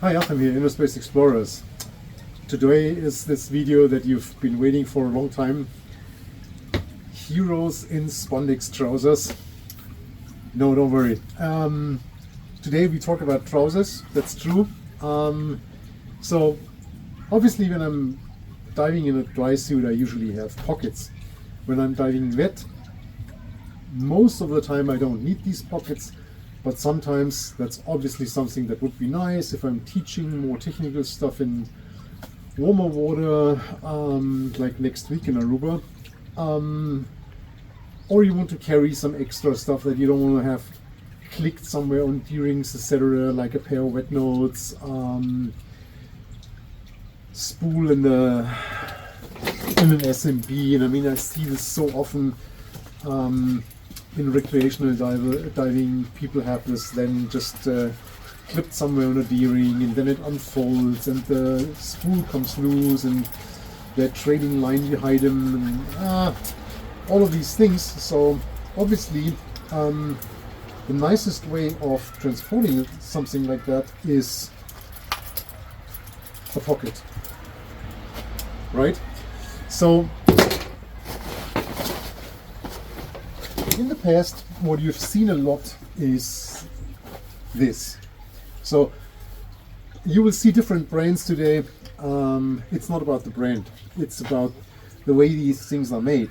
Hi, Achim here, InnerSpace Explorers. Today is this video that you've been waiting for a long time. Heroes in spandex trousers. No, don't worry. Today we talk about trousers, that's true. So obviously when I'm diving in a dry suit I usually have pockets. When I'm diving wet, most of the time I don't need these pockets. But sometimes that's obviously something that would be nice if I'm teaching more technical stuff in warmer water, like next week in Aruba. Or you want to carry some extra stuff that you don't want to have clicked somewhere on D-rings, etc., like a pair of wet notes, spool in an SMB, and I mean I see this so often. In recreational diving, people have this then just clipped somewhere on a D-ring, and then it unfolds and the spool comes loose and they're trailing line behind them, and all of these things. So obviously the nicest way of transporting something like that is a pocket, right? So in the past, what you've seen a lot is this. So you will see different brands today. It's not about the brand, it's about the way these things are made.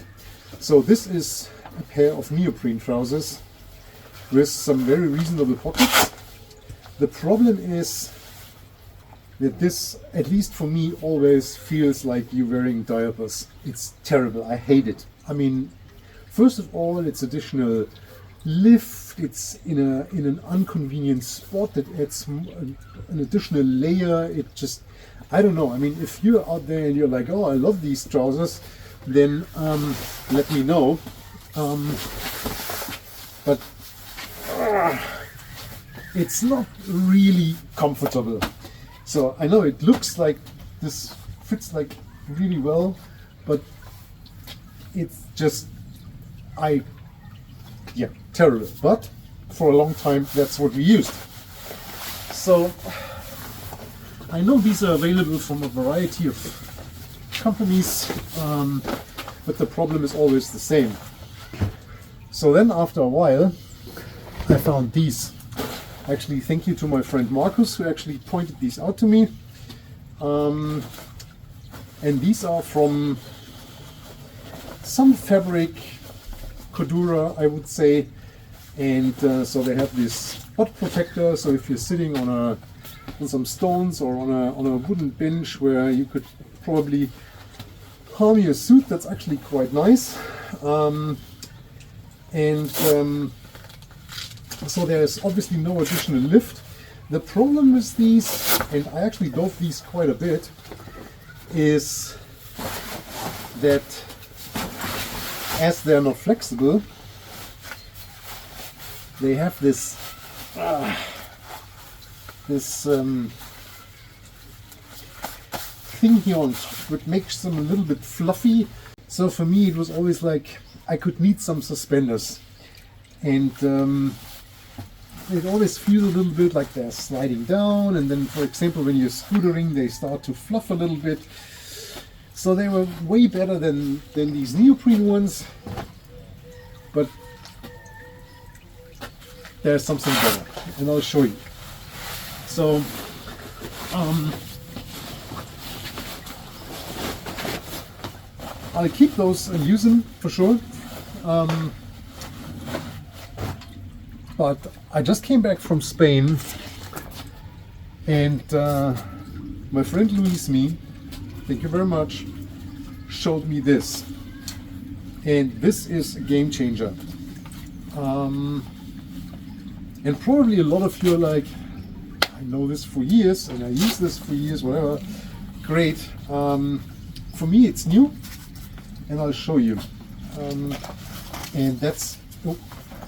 So this is a pair of neoprene trousers with some very reasonable pockets. The problem is that this, at least for me, always feels like you're wearing diapers. It's terrible, I hate it. I mean, first of all, it's additional lift, it's in an inconvenient spot that adds an additional layer. It just, I don't know. I mean, if you're out there and you're like, oh, I love these trousers, then let me know. But it's not really comfortable. So I know it looks like this fits like really well, but it's just, terrible. But for a long time, that's what we used. So I know these are available from a variety of companies, but the problem is always the same. So then after a while, I found these. Actually, thank you to my friend Marcus, who actually pointed these out to me. And these are from some fabric, Cordura, I would say, and so they have this butt protector. So if you're sitting on some stones or on a wooden bench where you could probably harm your suit, that's actually quite nice. So there's obviously no additional lift. The problem with these, and I actually dove these quite a bit, is that as they're not flexible, they have this thing here on top which makes them a little bit fluffy. So for me it was always like I could need some suspenders, and it always feels a little bit like they're sliding down, and then for example when you're scootering they start to fluff a little bit. So they were way better than these neoprene ones, but there's something better, and I'll show you. So I'll keep those and use them for sure. But I just came back from Spain, and my friend Luis, thank you very much, showed me this, and this is a game changer. And probably a lot of you are like, I know this for years and I use this for years, whatever. Great. For me it's new, and I'll show you. And that's a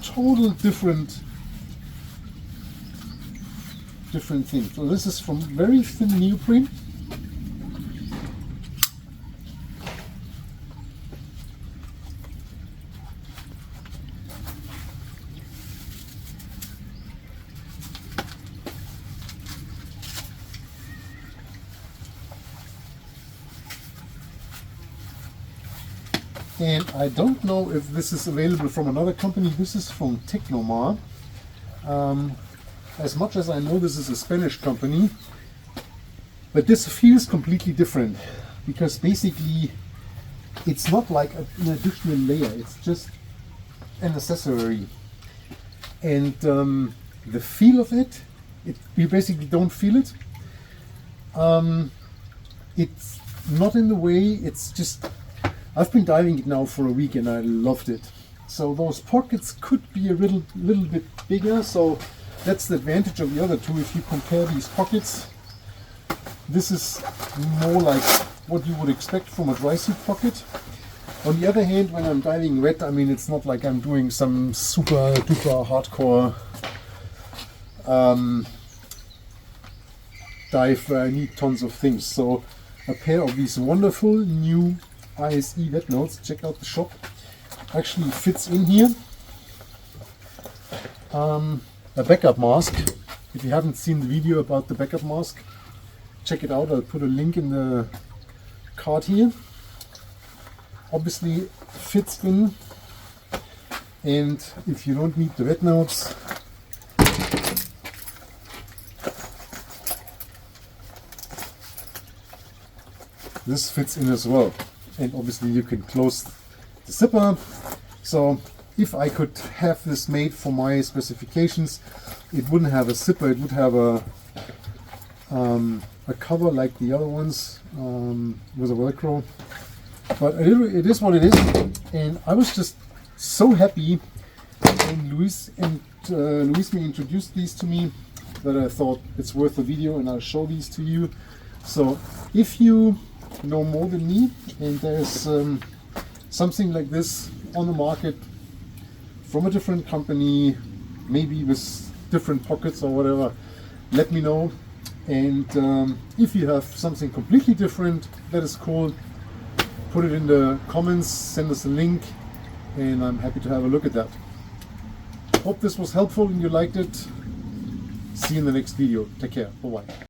total different thing. So this is from very thin neoprene. And I don't know if this is available from another company. This is from Tecnomar. As much as I know, this is a Spanish company, but this feels completely different because basically it's not like an additional layer, it's just an accessory. And the feel of it, you basically don't feel it. It's not in the way, it's just, I've been diving it now for a week and I loved it. So those pockets could be a little bit bigger, so that's the advantage of the other two. If you compare these pockets, this is more like what you would expect from a dry suit pocket. On the other hand, when I'm diving wet, I mean, it's not like I'm doing some super duper hardcore dive where I need tons of things. So a pair of these wonderful new ISE wet notes, check out the shop, actually fits in here. A backup mask. If you haven't seen the video about the backup mask, check it out. I'll put a link in the card here. Obviously fits in, and if you don't need the wet notes, this fits in as well. And obviously you can close the zipper. So if I could have this made for my specifications, it wouldn't have a zipper, it would have a cover like the other ones with a Velcro. But it is what it is, and I was just so happy when Luis introduced these to me that I thought it's worth a video and I'll show these to you. So if you know more than me and there's something like this on the market from a different company, maybe with different pockets or whatever, let me know. And if you have something completely different that is cool, put it in the comments, send us a link, and I'm happy to have a look at that. Hope this was helpful and you liked it. See you in the next video. Take care. Bye-bye.